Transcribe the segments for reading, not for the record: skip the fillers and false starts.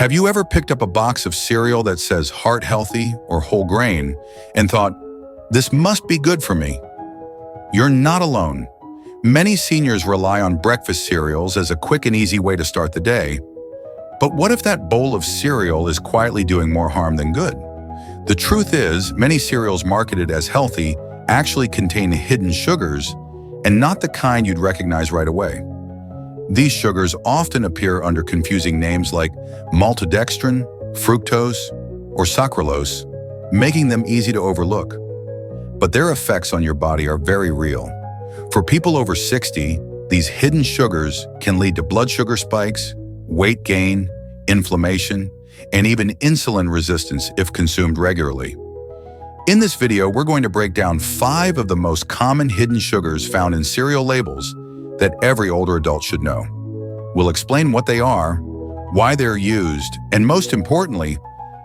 Have you ever picked up a box of cereal that says heart healthy or whole grain and thought, this must be good for me? You're not alone. Many seniors rely on breakfast cereals as a quick and easy way to start the day. But what if that bowl of cereal is quietly doing more harm than good? The truth is, many cereals marketed as healthy actually contain hidden sugars, and not the kind you'd recognize right away. These sugars often appear under confusing names like maltodextrin, fructose, or sucralose, making them easy to overlook. But their effects on your body are very real. For people over 60, these hidden sugars can lead to blood sugar spikes, weight gain, inflammation, and even insulin resistance if consumed regularly. In this video, we're going to break down 5 of the most common hidden sugars found in cereal labels that every older adult should know. We'll explain what they are, why they're used, and most importantly,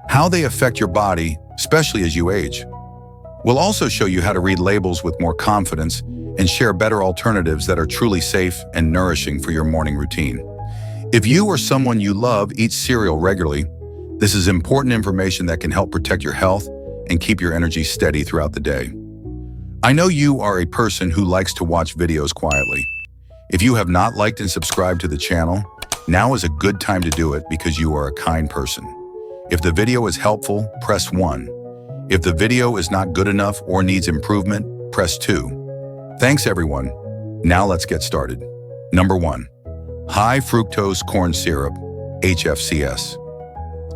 how they affect your body, especially as you age. We'll also show you how to read labels with more confidence and share better alternatives that are truly safe and nourishing for your morning routine. If you or someone you love eats cereal regularly, this is important information that can help protect your health and keep your energy steady throughout the day. I know you are a person who likes to watch videos quietly. If you have not liked and subscribed to the channel, now is a good time to do it because you are a kind person. If the video is helpful, press 1. If the video is not good enough or needs improvement, press 2. Thanks everyone. Now let's get started. Number 1. High-fructose corn syrup, HFCS.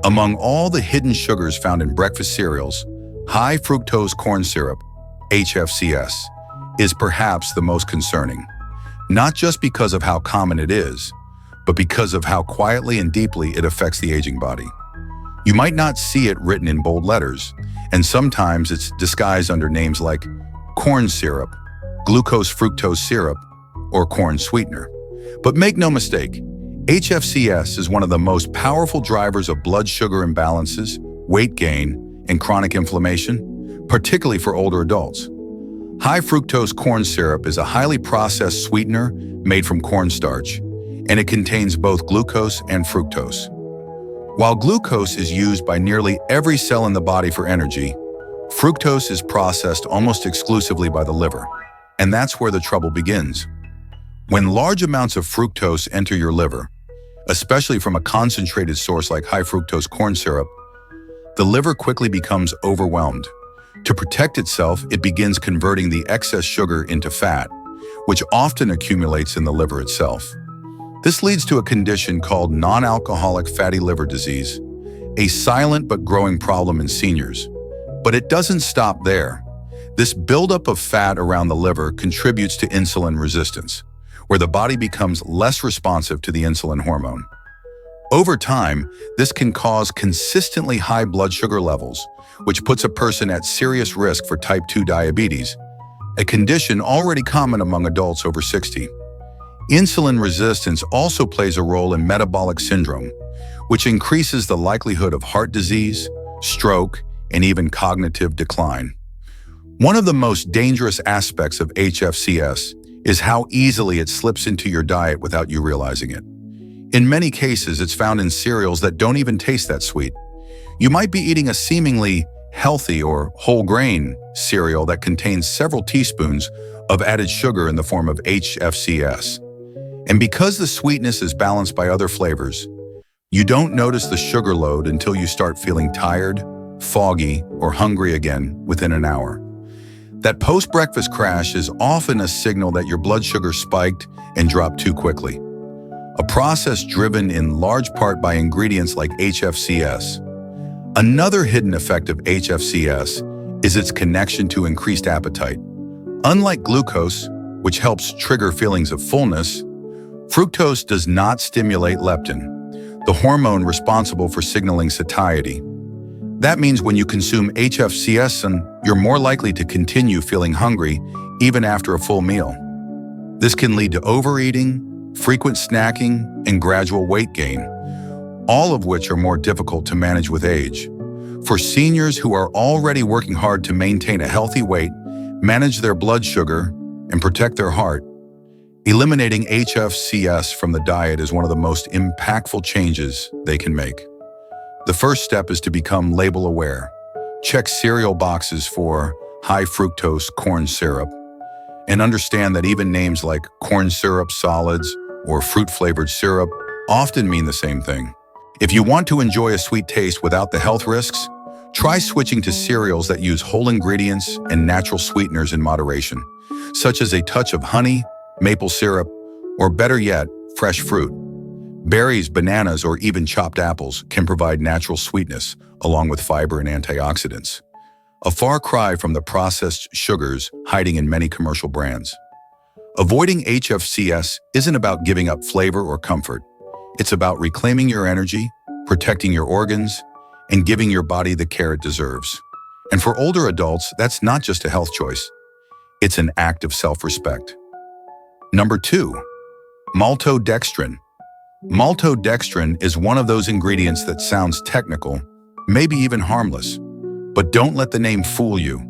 Among all the hidden sugars found in breakfast cereals, high-fructose corn syrup, HFCS, is perhaps the most concerning. Not just because of how common it is, but because of how quietly and deeply it affects the aging body. You might not see it written in bold letters, and sometimes it's disguised under names like corn syrup, glucose-fructose syrup, or corn sweetener. But make no mistake, HFCS is one of the most powerful drivers of blood sugar imbalances, weight gain, and chronic inflammation, particularly for older adults. High-fructose corn syrup is a highly processed sweetener made from cornstarch, and it contains both glucose and fructose. While glucose is used by nearly every cell in the body for energy, fructose is processed almost exclusively by the liver, and that's where the trouble begins. When large amounts of fructose enter your liver, especially from a concentrated source like high-fructose corn syrup, the liver quickly becomes overwhelmed. To protect itself, it begins converting the excess sugar into fat, which often accumulates in the liver itself. This leads to a condition called non-alcoholic fatty liver disease, a silent but growing problem in seniors. But it doesn't stop there. This buildup of fat around the liver contributes to insulin resistance, where the body becomes less responsive to the insulin hormone. Over time, this can cause consistently high blood sugar levels, which puts a person at serious risk for type 2 diabetes, a condition already common among adults over 60. Insulin resistance also plays a role in metabolic syndrome, which increases the likelihood of heart disease, stroke, and even cognitive decline. One of the most dangerous aspects of HFCS is how easily it slips into your diet without you realizing it. In many cases, it's found in cereals that don't even taste that sweet. You might be eating a seemingly healthy or whole grain cereal that contains several teaspoons of added sugar in the form of HFCS. And because the sweetness is balanced by other flavors, you don't notice the sugar load until you start feeling tired, foggy, or hungry again within an hour. That post-breakfast crash is often a signal that your blood sugar spiked and dropped too quickly, a process driven in large part by ingredients like HFCS. Another hidden effect of HFCS is its connection to increased appetite. Unlike glucose, which helps trigger feelings of fullness, fructose does not stimulate leptin, the hormone responsible for signaling satiety. That means when you consume HFCS, you're more likely to continue feeling hungry even after a full meal. This can lead to overeating, frequent snacking, and gradual weight gain, all of which are more difficult to manage with age. For seniors who are already working hard to maintain a healthy weight, manage their blood sugar, and protect their heart, eliminating HFCS from the diet is one of the most impactful changes they can make. The first step is to become label aware. Check cereal boxes for high-fructose corn syrup, and understand that even names like corn syrup solids or fruit-flavored syrup often mean the same thing. If you want to enjoy a sweet taste without the health risks, try switching to cereals that use whole ingredients and natural sweeteners in moderation, such as a touch of honey, maple syrup, or better yet, fresh fruit. Berries, bananas, or even chopped apples can provide natural sweetness along with fiber and antioxidants. A far cry from the processed sugars hiding in many commercial brands. Avoiding HFCS isn't about giving up flavor or comfort. It's about reclaiming your energy, protecting your organs, and giving your body the care it deserves. And for older adults, that's not just a health choice. It's an act of self-respect. Number 2, maltodextrin. Maltodextrin is one of those ingredients that sounds technical, maybe even harmless. But don't let the name fool you.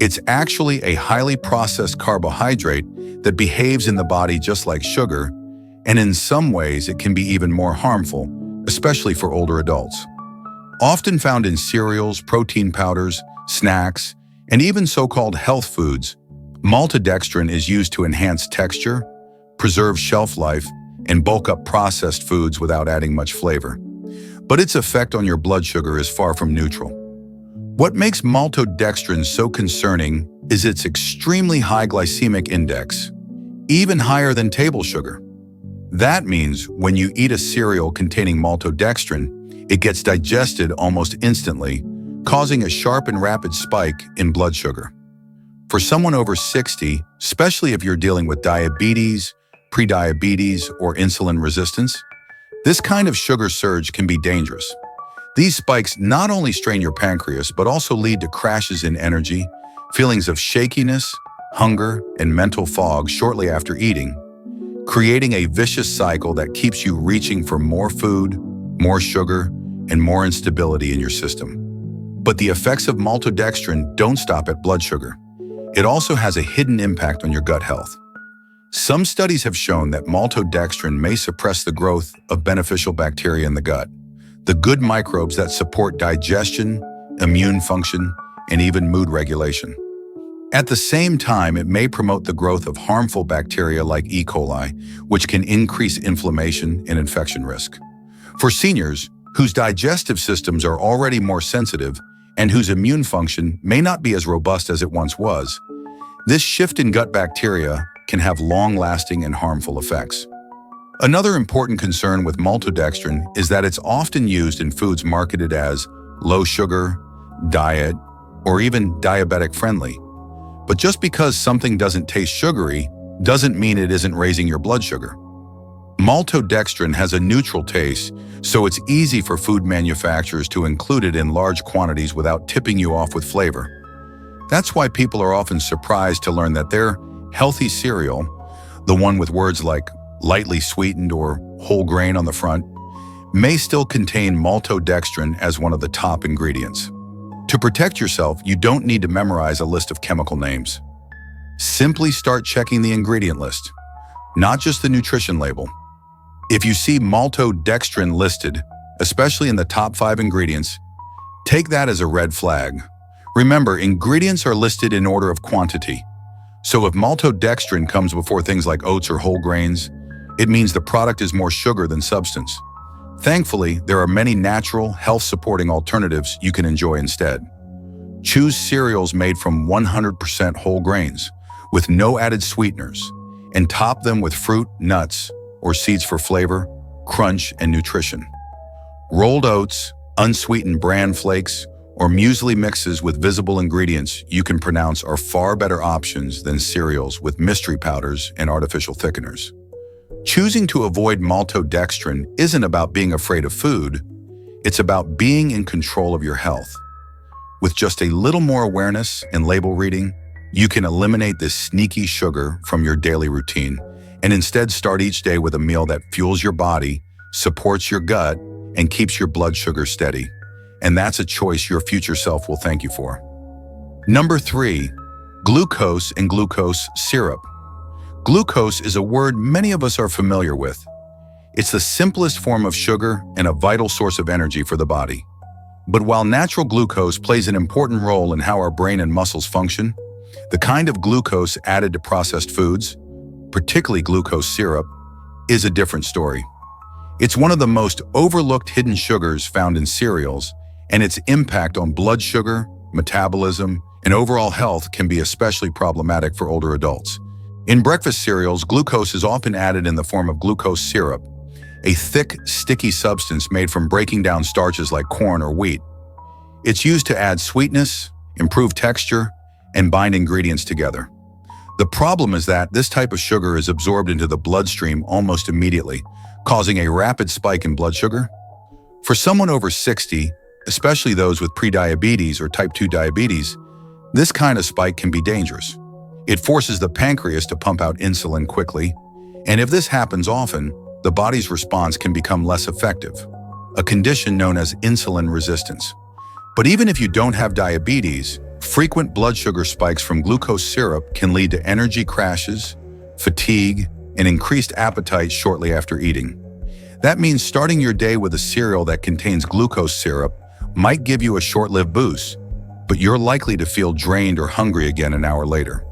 It's actually a highly processed carbohydrate that behaves in the body just like sugar, and in some ways it can be even more harmful, especially for older adults. Often found in cereals, protein powders, snacks, and even so-called health foods, maltodextrin is used to enhance texture, preserve shelf life, and bulk up processed foods without adding much flavor. But its effect on your blood sugar is far from neutral. What makes maltodextrin so concerning is its extremely high glycemic index, even higher than table sugar. That means when you eat a cereal containing maltodextrin, it gets digested almost instantly, causing a sharp and rapid spike in blood sugar. For someone over 60, especially if you're dealing with diabetes, prediabetes, or insulin resistance, this kind of sugar surge can be dangerous. These spikes not only strain your pancreas, but also lead to crashes in energy, feelings of shakiness, hunger, and mental fog shortly after eating, creating a vicious cycle that keeps you reaching for more food, more sugar, and more instability in your system. But the effects of maltodextrin don't stop at blood sugar. It also has a hidden impact on your gut health. Some studies have shown that maltodextrin may suppress the growth of beneficial bacteria in the gut, the good microbes that support digestion, immune function, and even mood regulation. At the same time, it may promote the growth of harmful bacteria like E. coli, which can increase inflammation and infection risk. For seniors whose digestive systems are already more sensitive and whose immune function may not be as robust as it once was, this shift in gut bacteria can have long-lasting and harmful effects. Another important concern with maltodextrin is that it's often used in foods marketed as low sugar, diet, or even diabetic friendly. But just because something doesn't taste sugary doesn't mean it isn't raising your blood sugar. Maltodextrin has a neutral taste, so it's easy for food manufacturers to include it in large quantities without tipping you off with flavor. That's why people are often surprised to learn that their healthy cereal, the one with words like lightly sweetened or whole grain on the front, may still contain maltodextrin as one of the top ingredients. To protect yourself, you don't need to memorize a list of chemical names. Simply start checking the ingredient list, not just the nutrition label. If you see maltodextrin listed, especially in the top 5 ingredients, take that as a red flag. Remember, ingredients are listed in order of quantity. So if maltodextrin comes before things like oats or whole grains, it means the product is more sugar than substance. Thankfully, there are many natural, health-supporting alternatives you can enjoy instead. Choose cereals made from 100% whole grains, with no added sweeteners, and top them with fruit, nuts, or seeds for flavor, crunch, and nutrition. Rolled oats, unsweetened bran flakes, or muesli mixes with visible ingredients you can pronounce are far better options than cereals with mystery powders and artificial thickeners. Choosing to avoid maltodextrin isn't about being afraid of food, it's about being in control of your health. With just a little more awareness and label reading, you can eliminate this sneaky sugar from your daily routine and instead start each day with a meal that fuels your body, supports your gut, and keeps your blood sugar steady. And that's a choice your future self will thank you for. Number 3, glucose and glucose syrup. Glucose is a word many of us are familiar with. It's the simplest form of sugar and a vital source of energy for the body. But while natural glucose plays an important role in how our brain and muscles function, the kind of glucose added to processed foods, particularly glucose syrup, is a different story. It's one of the most overlooked hidden sugars found in cereals, and its impact on blood sugar, metabolism, and overall health can be especially problematic for older adults. In breakfast cereals, glucose is often added in the form of glucose syrup, a thick, sticky substance made from breaking down starches like corn or wheat. It's used to add sweetness, improve texture, and bind ingredients together. The problem is that this type of sugar is absorbed into the bloodstream almost immediately, causing a rapid spike in blood sugar. For someone over 60, especially those with prediabetes or type 2 diabetes, this kind of spike can be dangerous. It forces the pancreas to pump out insulin quickly, and if this happens often, the body's response can become less effective, a condition known as insulin resistance. But even if you don't have diabetes, frequent blood sugar spikes from glucose syrup can lead to energy crashes, fatigue, and increased appetite shortly after eating. That means starting your day with a cereal that contains glucose syrup might give you a short-lived boost, but you're likely to feel drained or hungry again an hour later.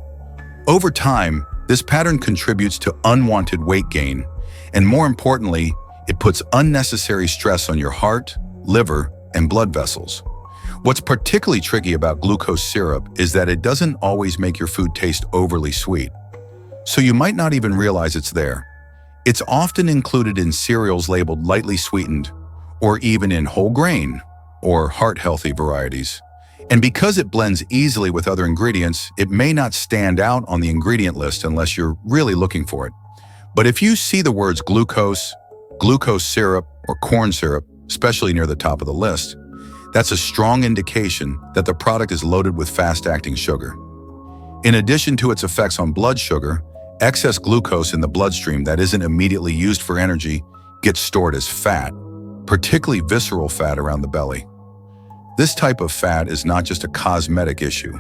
Over time, this pattern contributes to unwanted weight gain, and more importantly, it puts unnecessary stress on your heart, liver, and blood vessels. What's particularly tricky about glucose syrup is that it doesn't always make your food taste overly sweet, so you might not even realize it's there. It's often included in cereals labeled lightly sweetened, or even in whole grain or heart-healthy varieties. And because it blends easily with other ingredients, it may not stand out on the ingredient list unless you're really looking for it. But if you see the words glucose, glucose syrup, or corn syrup, especially near the top of the list, that's a strong indication that the product is loaded with fast-acting sugar. In addition to its effects on blood sugar, excess glucose in the bloodstream that isn't immediately used for energy gets stored as fat, particularly visceral fat around the belly. This type of fat is not just a cosmetic issue.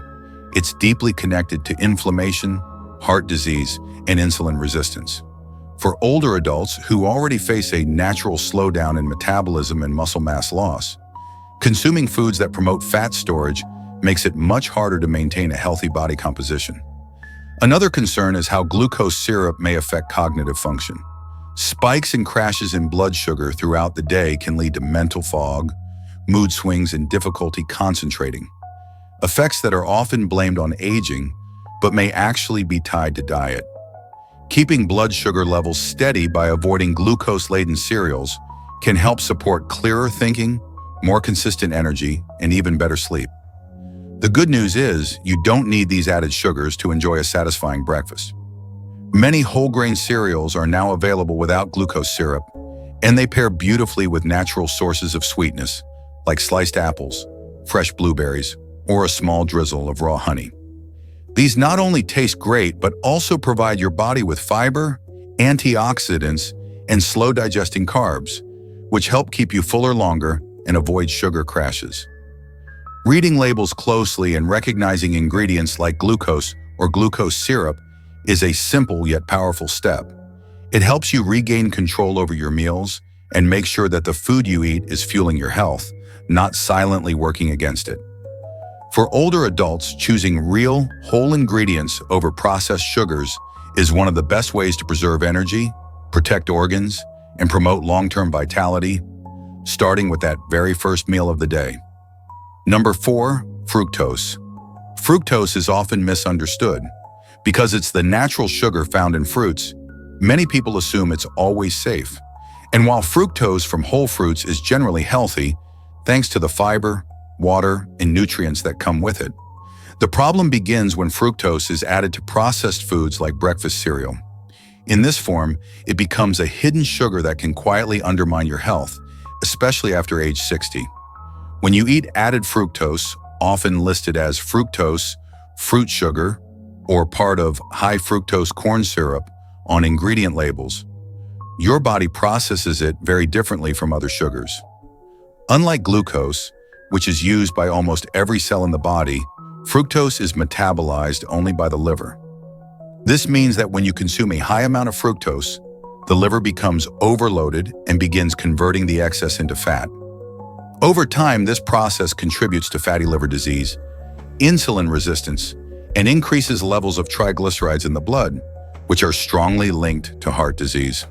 It's deeply connected to inflammation, heart disease, and insulin resistance. For older adults who already face a natural slowdown in metabolism and muscle mass loss, consuming foods that promote fat storage makes it much harder to maintain a healthy body composition. Another concern is how glucose syrup may affect cognitive function. Spikes and crashes in blood sugar throughout the day can lead to mental fog, mood swings, and difficulty concentrating, effects that are often blamed on aging, but may actually be tied to diet. Keeping blood sugar levels steady by avoiding glucose-laden cereals can help support clearer thinking, more consistent energy, and even better sleep. The good news is you don't need these added sugars to enjoy a satisfying breakfast. Many whole grain cereals are now available without glucose syrup, and they pair beautifully with natural sources of sweetness, like sliced apples, fresh blueberries, or a small drizzle of raw honey. These not only taste great, but also provide your body with fiber, antioxidants, and slow-digesting carbs, which help keep you fuller longer and avoid sugar crashes. Reading labels closely and recognizing ingredients like glucose or glucose syrup is a simple yet powerful step. It helps you regain control over your meals and make sure that the food you eat is fueling your health, not silently working against it. For older adults, choosing real, whole ingredients over processed sugars is one of the best ways to preserve energy, protect organs, and promote long-term vitality, starting with that very first meal of the day. Number 4, fructose. Fructose is often misunderstood. Because it's the natural sugar found in fruits, many people assume it's always safe. And while fructose from whole fruits is generally healthy, thanks to the fiber, water, and nutrients that come with it, the problem begins when fructose is added to processed foods like breakfast cereal. In this form, it becomes a hidden sugar that can quietly undermine your health, especially after age 60. When you eat added fructose, often listed as fructose, fruit sugar, or part of high-fructose corn syrup on ingredient labels, your body processes it very differently from other sugars. Unlike glucose, which is used by almost every cell in the body, fructose is metabolized only by the liver. This means that when you consume a high amount of fructose, the liver becomes overloaded and begins converting the excess into fat. Over time, this process contributes to fatty liver disease, insulin resistance, and increases levels of triglycerides in the blood, which are strongly linked to heart disease.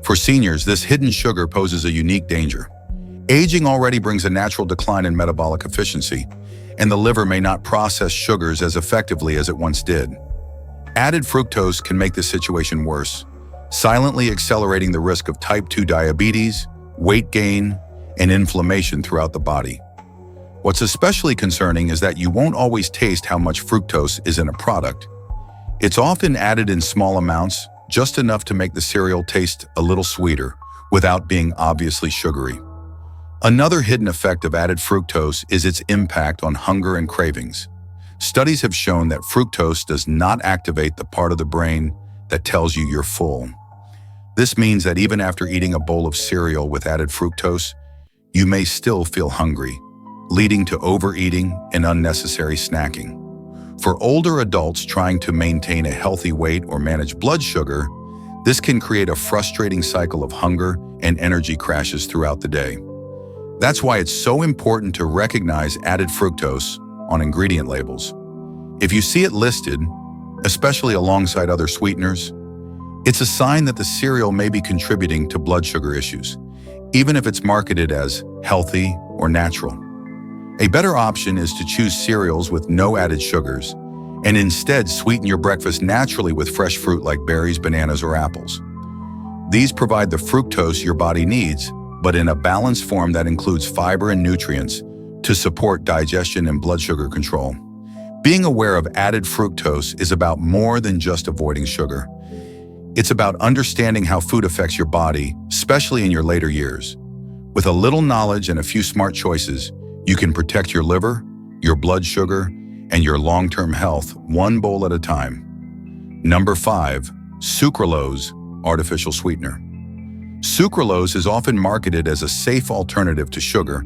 For seniors, this hidden sugar poses a unique danger. Aging already brings a natural decline in metabolic efficiency, and the liver may not process sugars as effectively as it once did. Added fructose can make this situation worse, silently accelerating the risk of type 2 diabetes, weight gain, and inflammation throughout the body. What's especially concerning is that you won't always taste how much fructose is in a product. It's often added in small amounts, just enough to make the cereal taste a little sweeter, without being obviously sugary. Another hidden effect of added fructose is its impact on hunger and cravings. Studies have shown that fructose does not activate the part of the brain that tells you you're full. This means that even after eating a bowl of cereal with added fructose, you may still feel hungry, leading to overeating and unnecessary snacking. For older adults trying to maintain a healthy weight or manage blood sugar, this can create a frustrating cycle of hunger and energy crashes throughout the day. That's why it's so important to recognize added fructose on ingredient labels. If you see it listed, especially alongside other sweeteners, it's a sign that the cereal may be contributing to blood sugar issues, even if it's marketed as healthy or natural. A better option is to choose cereals with no added sugars and instead sweeten your breakfast naturally with fresh fruit like berries, bananas, or apples. These provide the fructose your body needs, but in a balanced form that includes fiber and nutrients to support digestion and blood sugar control. Being aware of added fructose is about more than just avoiding sugar. It's about understanding how food affects your body, especially in your later years. With a little knowledge and a few smart choices, you can protect your liver, your blood sugar, and your long-term health one bowl at a time. Number 5, sucralose, artificial sweetener. Sucralose is often marketed as a safe alternative to sugar,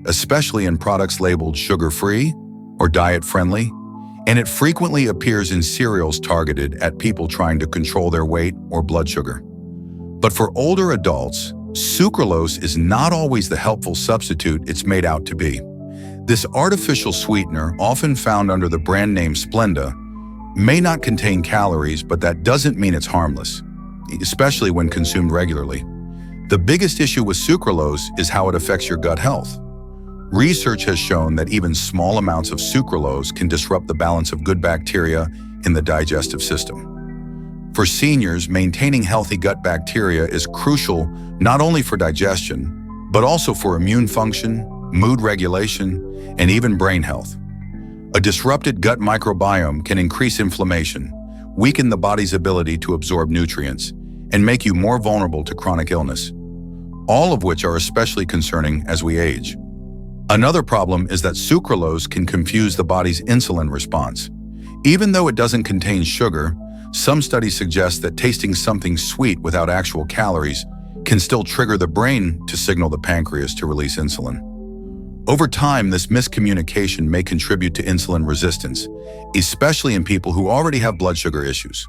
especially in products labeled sugar-free or diet-friendly, and it frequently appears in cereals targeted at people trying to control their weight or blood sugar. But for older adults, sucralose is not always the helpful substitute it's made out to be. This artificial sweetener, often found under the brand name Splenda, may not contain calories, but that doesn't mean it's harmless, especially when consumed regularly. The biggest issue with sucralose is how it affects your gut health. Research has shown that even small amounts of sucralose can disrupt the balance of good bacteria in the digestive system. For seniors, maintaining healthy gut bacteria is crucial not only for digestion, but also for immune function, mood regulation, and even brain health. A disrupted gut microbiome can increase inflammation, weaken the body's ability to absorb nutrients, and make you more vulnerable to chronic illness, all of which are especially concerning as we age. Another problem is that sucralose can confuse the body's insulin response. Even though it doesn't contain sugar, some studies suggest that tasting something sweet without actual calories can still trigger the brain to signal the pancreas to release insulin. Over time, this miscommunication may contribute to insulin resistance, especially in people who already have blood sugar issues.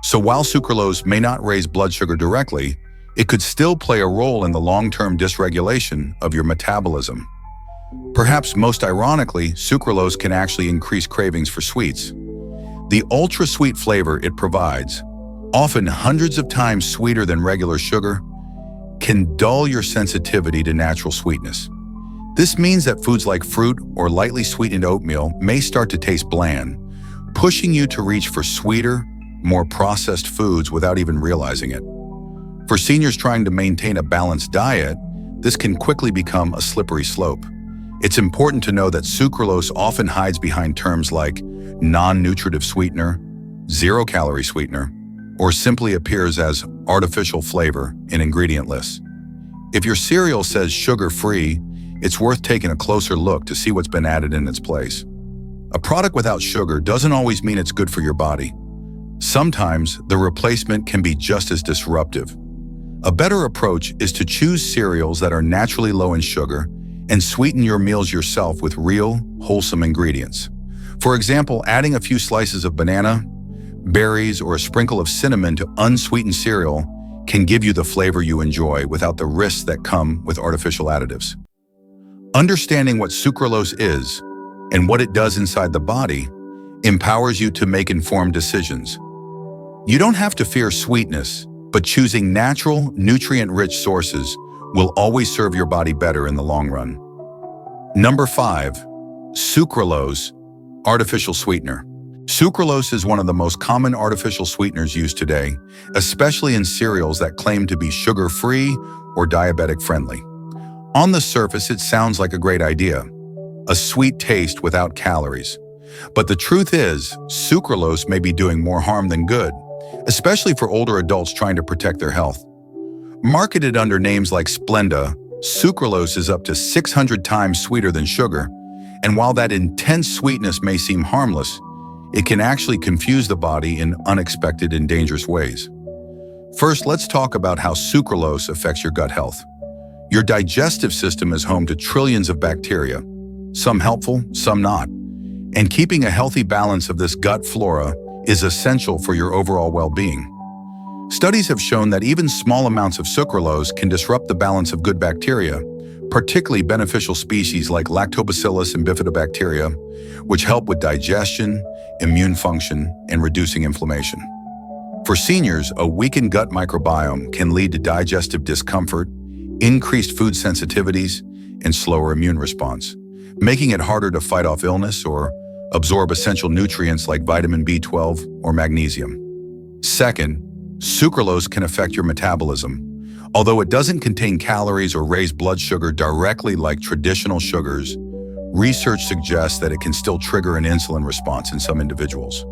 So while sucralose may not raise blood sugar directly, it could still play a role in the long-term dysregulation of your metabolism. Perhaps most ironically, sucralose can actually increase cravings for sweets. The ultra-sweet flavor it provides, often hundreds of times sweeter than regular sugar, can dull your sensitivity to natural sweetness. This means that foods like fruit or lightly sweetened oatmeal may start to taste bland, pushing you to reach for sweeter, more processed foods without even realizing it. For seniors trying to maintain a balanced diet, this can quickly become a slippery slope. It's important to know that sucralose often hides behind terms like non-nutritive sweetener, zero-calorie sweetener, or simply appears as artificial flavor in ingredient lists. If your cereal says sugar-free, it's worth taking a closer look to see what's been added in its place. A product without sugar doesn't always mean it's good for your body. Sometimes the replacement can be just as disruptive. A better approach is to choose cereals that are naturally low in sugar and sweeten your meals yourself with real, wholesome ingredients. For example, adding a few slices of banana, berries, or a sprinkle of cinnamon to unsweetened cereal can give you the flavor you enjoy without the risks that come with artificial additives. Understanding what sucralose is and what it does inside the body empowers you to make informed decisions. You don't have to fear sweetness, but choosing natural, nutrient-rich sources will always serve your body better in the long run. Number 5. Sucralose, artificial sweetener. Sucralose is one of the most common artificial sweeteners used today, especially in cereals that claim to be sugar-free or diabetic-friendly. On the surface, it sounds like a great idea, a sweet taste without calories. But the truth is, sucralose may be doing more harm than good, especially for older adults trying to protect their health. Marketed under names like Splenda, sucralose is up to 600 times sweeter than sugar, and while that intense sweetness may seem harmless, it can actually confuse the body in unexpected and dangerous ways. First, let's talk about how sucralose affects your gut health. Your digestive system is home to trillions of bacteria, some helpful, some not. And keeping a healthy balance of this gut flora is essential for your overall well-being. Studies have shown that even small amounts of sucralose can disrupt the balance of good bacteria, particularly beneficial species like lactobacillus and bifidobacteria, which help with digestion, immune function, and reducing inflammation. For seniors, a weakened gut microbiome can lead to digestive discomfort, increased food sensitivities, and slower immune response, making it harder to fight off illness or absorb essential nutrients like vitamin B12 or magnesium. Second, sucralose can affect your metabolism. Although it doesn't contain calories or raise blood sugar directly like traditional sugars, research suggests that it can still trigger an insulin response in some individuals.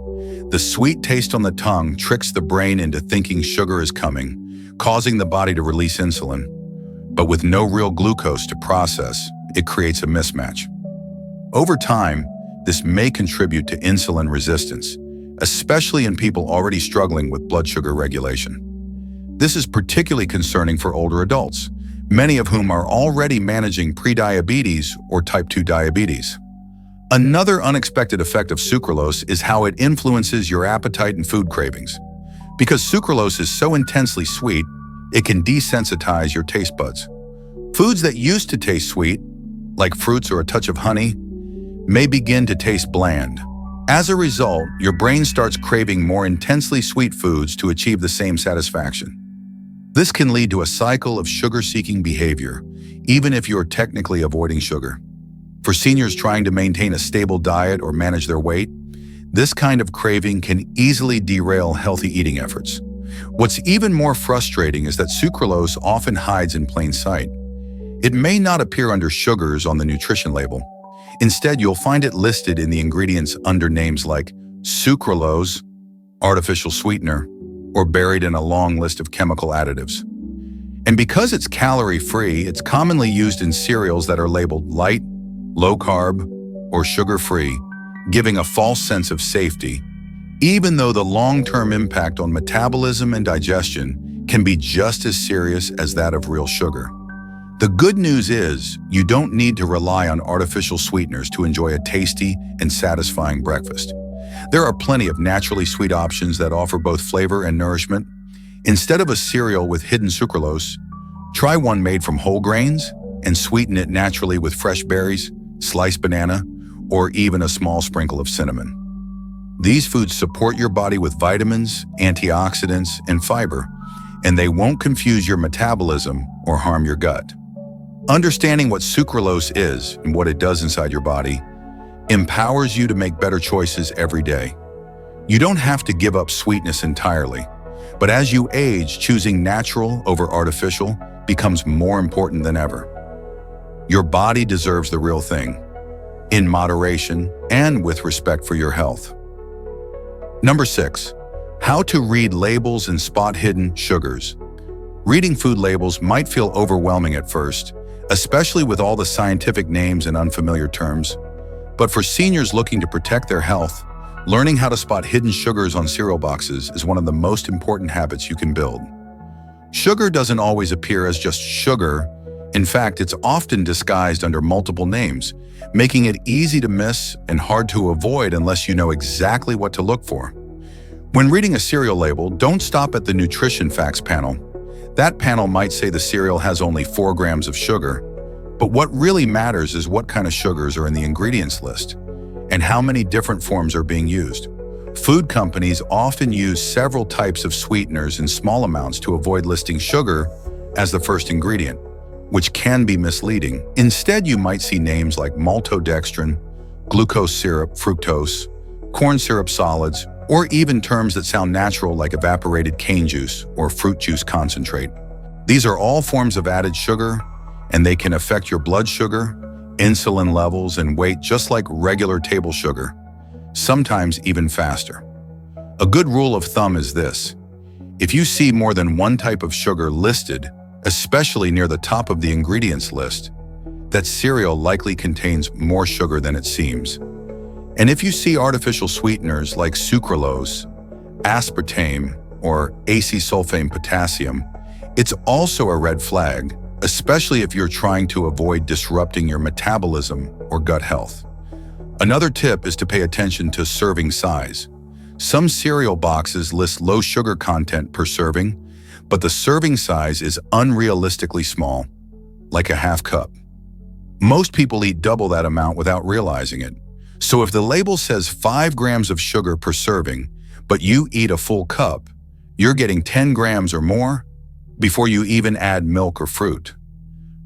The sweet taste on the tongue tricks the brain into thinking sugar is coming, causing the body to release insulin. But with no real glucose to process, it creates a mismatch. Over time, this may contribute to insulin resistance, especially in people already struggling with blood sugar regulation. This is particularly concerning for older adults, many of whom are already managing prediabetes or type 2 diabetes. Another unexpected effect of sucralose is how it influences your appetite and food cravings. Because sucralose is so intensely sweet, it can desensitize your taste buds. Foods that used to taste sweet, like fruits or a touch of honey, may begin to taste bland. As a result, your brain starts craving more intensely sweet foods to achieve the same satisfaction. This can lead to a cycle of sugar-seeking behavior, even if you're technically avoiding sugar. For seniors trying to maintain a stable diet or manage their weight, this kind of craving can easily derail healthy eating efforts. What's even more frustrating is that sucralose often hides in plain sight. It may not appear under sugars on the nutrition label. Instead, you'll find it listed in the ingredients under names like sucralose, artificial sweetener, or buried in a long list of chemical additives. And because it's calorie-free, it's commonly used in cereals that are labeled light, low-carb, or sugar-free, giving a false sense of safety, even though the long-term impact on metabolism and digestion can be just as serious as that of real sugar. The good news is, you don't need to rely on artificial sweeteners to enjoy a tasty and satisfying breakfast. There are plenty of naturally sweet options that offer both flavor and nourishment. Instead of a cereal with hidden sucralose, try one made from whole grains and sweeten it naturally with fresh berries, sliced banana, or even a small sprinkle of cinnamon. These foods support your body with vitamins, antioxidants, and fiber, and they won't confuse your metabolism or harm your gut. Understanding what sucralose is and what it does inside your body empowers you to make better choices every day. You don't have to give up sweetness entirely, but as you age, choosing natural over artificial becomes more important than ever. Your body deserves the real thing, in moderation and with respect for your health. Number 6, how to read labels and spot hidden sugars. Reading food labels might feel overwhelming at first, especially with all the scientific names and unfamiliar terms. But for seniors looking to protect their health, learning how to spot hidden sugars on cereal boxes is one of the most important habits you can build. Sugar doesn't always appear as just sugar. In fact, it's often disguised under multiple names, making it easy to miss and hard to avoid unless you know exactly what to look for. When reading a cereal label, don't stop at the nutrition facts panel. That panel might say the cereal has only 4 grams of sugar, but what really matters is what kind of sugars are in the ingredients list and how many different forms are being used. Food companies often use several types of sweeteners in small amounts to avoid listing sugar as the first ingredient, which can be misleading. Instead, you might see names like maltodextrin, glucose syrup, fructose, corn syrup solids, or even terms that sound natural like evaporated cane juice or fruit juice concentrate. These are all forms of added sugar, and they can affect your blood sugar, insulin levels, and weight just like regular table sugar, sometimes even faster. A good rule of thumb is this: if you see more than one type of sugar listed, especially near the top of the ingredients list, that cereal likely contains more sugar than it seems. And if you see artificial sweeteners like sucralose, aspartame, or acetylsulfame potassium, it's also a red flag, especially if you're trying to avoid disrupting your metabolism or gut health. Another tip is to pay attention to serving size. Some cereal boxes list low sugar content per serving, but the serving size is unrealistically small, like a half cup. Most people eat double that amount without realizing it. So if the label says 5 grams of sugar per serving, but you eat a full cup, you're getting 10 grams or more before you even add milk or fruit.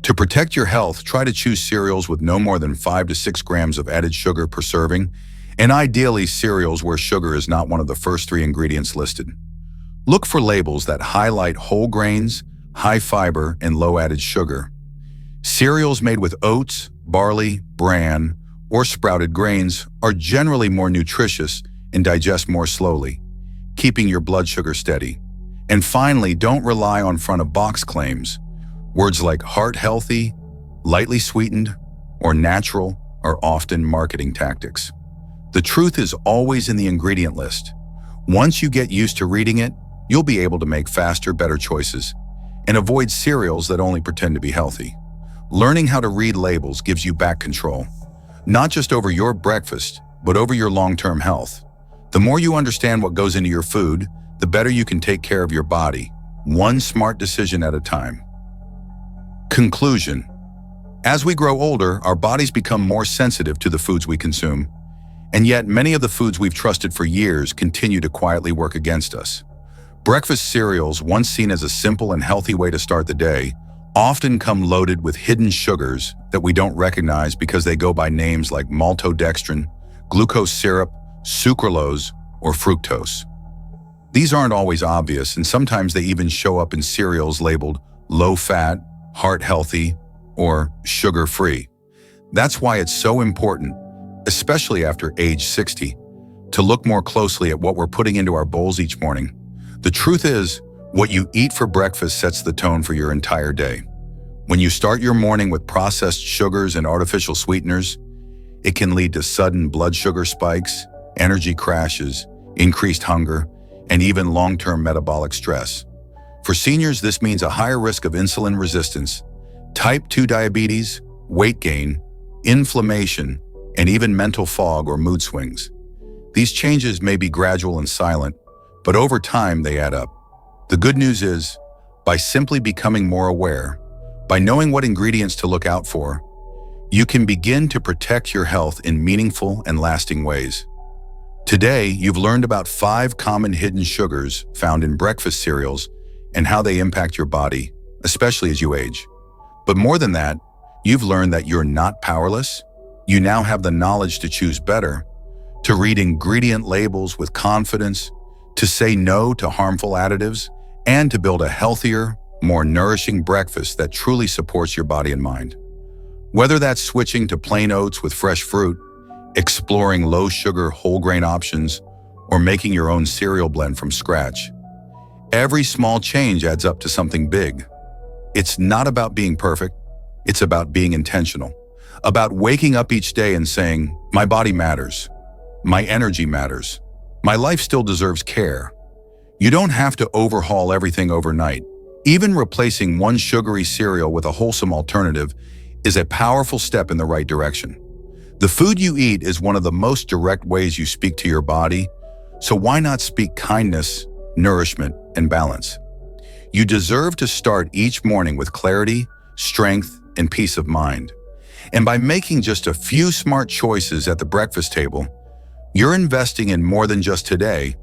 To protect your health, try to choose cereals with no more than 5 to 6 grams of added sugar per serving, and ideally cereals where sugar is not one of the first 3 ingredients listed. Look for labels that highlight whole grains, high fiber, and low added sugar. Cereals made with oats, barley, bran, or sprouted grains are generally more nutritious and digest more slowly, keeping your blood sugar steady. And finally, don't rely on front-of-box claims. Words like heart-healthy, lightly sweetened, or natural are often marketing tactics. The truth is always in the ingredient list. Once you get used to reading it, you'll be able to make faster, better choices and avoid cereals that only pretend to be healthy. Learning how to read labels gives you back control, not just over your breakfast, but over your long-term health. The more you understand what goes into your food, the better you can take care of your body, one smart decision at a time. Conclusion: as we grow older, our bodies become more sensitive to the foods we consume, and yet many of the foods we've trusted for years continue to quietly work against us. Breakfast cereals, once seen as a simple and healthy way to start the day, often come loaded with hidden sugars that we don't recognize because they go by names like maltodextrin, glucose syrup, sucralose, or fructose. These aren't always obvious, and sometimes they even show up in cereals labeled low-fat, heart-healthy, or sugar-free. That's why it's so important, especially after age 60, to look more closely at what we're putting into our bowls each morning. The truth is, what you eat for breakfast sets the tone for your entire day. When you start your morning with processed sugars and artificial sweeteners, it can lead to sudden blood sugar spikes, energy crashes, increased hunger, and even long-term metabolic stress. For seniors, this means a higher risk of insulin resistance, type 2 diabetes, weight gain, inflammation, and even mental fog or mood swings. These changes may be gradual and silent, but over time they add up. The good news is, by simply becoming more aware, by knowing what ingredients to look out for, you can begin to protect your health in meaningful and lasting ways. Today, you've learned about 5 common hidden sugars found in breakfast cereals and how they impact your body, especially as you age. But more than that, you've learned that you're not powerless. You now have the knowledge to choose better, to read ingredient labels with confidence, to say no to harmful additives, and to build a healthier, more nourishing breakfast that truly supports your body and mind. Whether that's switching to plain oats with fresh fruit, exploring low-sugar whole grain options, or making your own cereal blend from scratch, every small change adds up to something big. It's not about being perfect, it's about being intentional, about waking up each day and saying, my body matters, my energy matters, my life still deserves care. You don't have to overhaul everything overnight. Even replacing one sugary cereal with a wholesome alternative is a powerful step in the right direction. The food you eat is one of the most direct ways you speak to your body, so why not speak kindness, nourishment, and balance? You deserve to start each morning with clarity, strength, and peace of mind. And by making just a few smart choices at the breakfast table, you're investing in more than just today.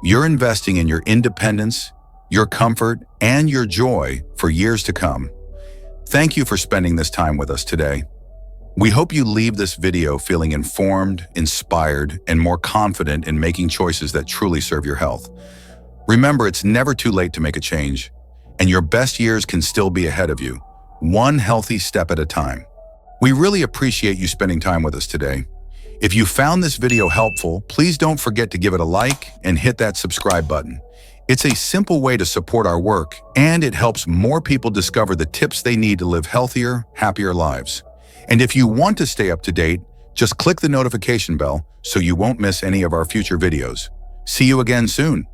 You're investing in your independence, your comfort, and your joy for years to come. Thank you for spending this time with us today. We hope you leave this video feeling informed, inspired, and more confident in making choices that truly serve your health. Remember, it's never too late to make a change, and your best years can still be ahead of you, one healthy step at a time. We really appreciate you spending time with us today. If you found this video helpful, please don't forget to give it a like and hit that subscribe button. It's a simple way to support our work, and it helps more people discover the tips they need to live healthier, happier lives. And if you want to stay up to date, just click the notification bell so you won't miss any of our future videos. See you again soon.